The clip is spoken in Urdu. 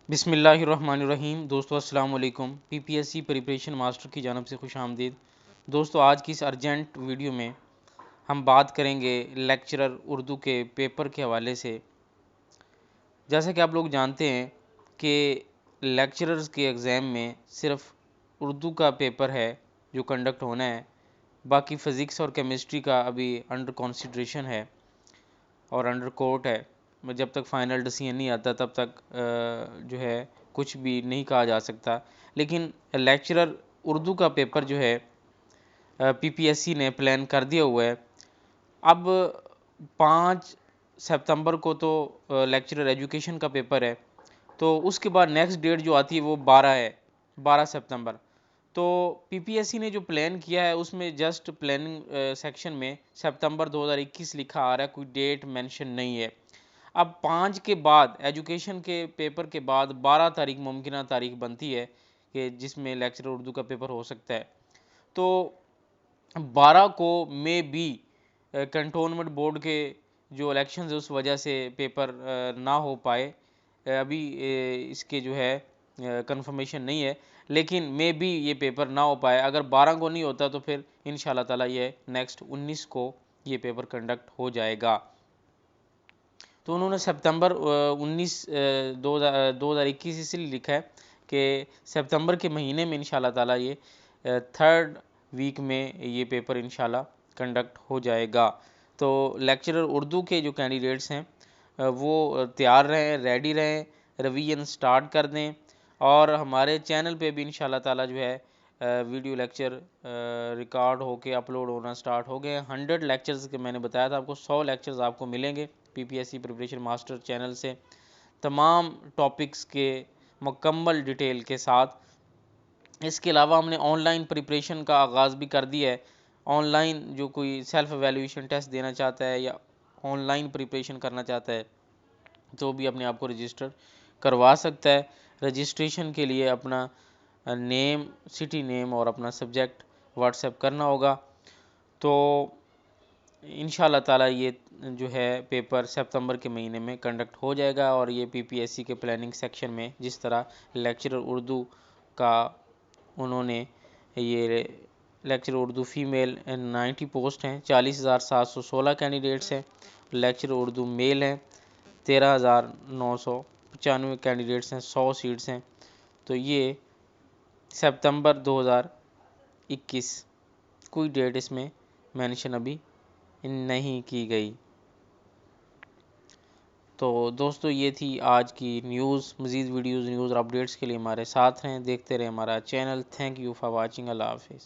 بسم اللہ الرحمن الرحیم۔ دوستو السلام علیکم۔ P P S C preparation master کی جانب سے خوش آمدید۔ دوستو آج کی اس ارجنٹ ویڈیو میں ہم بات کریں گے لیکچرر اردو کے پیپر کے حوالے سے۔ جیسا کہ آپ لوگ جانتے ہیں کہ لیکچررز کے ایگزام میں صرف اردو کا پیپر ہے جو کنڈکٹ ہونا ہے، باقی فزکس اور کیمسٹری کا ابھی انڈر کنسیڈریشن ہے اور انڈر کورٹ ہے۔ جب تک فائنل ڈیسیژن نہیں آتا تب تک جو ہے کچھ بھی نہیں کہا جا سکتا، لیکن لیکچرر اردو کا پیپر جو ہے پی پی ایس سی نے پلان کر دیا ہوا ہے۔ اب 5 سپتمبر کو تو لیکچرر ایجوکیشن کا پیپر ہے، تو اس کے بعد نیکسٹ ڈیٹ جو آتی ہے وہ 12 ہے، 12 سپتمبر۔ تو پی پی ایس سی نے جو پلان کیا ہے اس میں جسٹ پلاننگ سیکشن میں سپتمبر 2021 لکھا آ رہا ہے، کوئی ڈیٹ مینشن نہیں ہے۔ اب 5 کے بعد ایجوکیشن کے پیپر کے بعد 12 تاریخ ممکنہ تاریخ بنتی ہے کہ جس میں لیکچرر اردو کا پیپر ہو سکتا ہے۔ تو 12 کو میں بھی کنٹونمنٹ بورڈ کے جو الیکشنز ہیں اس وجہ سے پیپر نہ ہو پائے، ابھی اس کے جو ہے کنفرمیشن نہیں ہے، لیکن میں بھی یہ پیپر نہ ہو پائے۔ اگر 12 کو نہیں ہوتا تو پھر انشاءاللہ تعالی یہ نیکسٹ 19 کو یہ پیپر کنڈکٹ ہو جائے گا۔ تو انہوں نے سپتمبر 2021 اس لیے لکھا ہے کہ سپتمبر کے مہینے میں انشاءاللہ تعالی یہ 3rd ویک میں یہ پیپر انشاءاللہ کنڈکٹ ہو جائے گا۔ تو لیکچرر اردو کے جو کینڈیڈیٹس ہیں وہ تیار رہیں، ریڈی رہیں، ریویژن سٹارٹ کر دیں، اور ہمارے چینل پہ بھی انشاءاللہ تعالی جو ہے ویڈیو لیکچر ریکارڈ ہو کے اپلوڈ ہونا سٹارٹ ہو گئے ہیں۔ 100 لیکچرز کے میں نے بتایا تھا آپ کو، 100 لیکچرز آپ کو ملیں گے P P S C preparation master channel سے، تمام ٹاپکس کے مکمل ڈیٹیل کے ساتھ۔ اس کے علاوہ ہم نے آن لائن پریپریشن کا آغاز بھی کر دیا ہے۔ آن لائن جو کوئی سیلف ایویلیویشن ٹیسٹ دینا چاہتا ہے یا آن لائن پریپریشن کرنا چاہتا ہے تو بھی اپنے آپ کو رجسٹر کروا سکتا ہے۔ رجسٹریشن کے لیے اپنا نیم، سٹی نیم اور اپنا سبجیکٹ واٹس ایپ کرنا ہوگا۔ تو انشاءاللہ تعالی یہ جو ہے پیپر سپتمبر کے مہینے میں کنڈکٹ ہو جائے گا، اور یہ پی پی ایس سی کے پلاننگ سیکشن میں جس طرح لیکچرر اردو کا انہوں نے یہ لیکچرر اردو فیمیل 90 پوسٹ ہیں، 40,716 کینڈیڈیٹس ہیں، لیکچرر اردو میل ہیں 13,995 کینڈیڈیٹس ہیں، 100 سیٹس ہیں۔ تو یہ سپتمبر 2021 کوئی ڈیٹ اس میں مینشن ابھی نہیں کی گئی۔ تو دوستو یہ تھی آج کی نیوز۔ مزید ویڈیوز، نیوز اور اپڈیٹس کے لیے ہمارے ساتھ رہیں، دیکھتے رہیں ہمارا channel. Thank you for watching. اللہ حافظ۔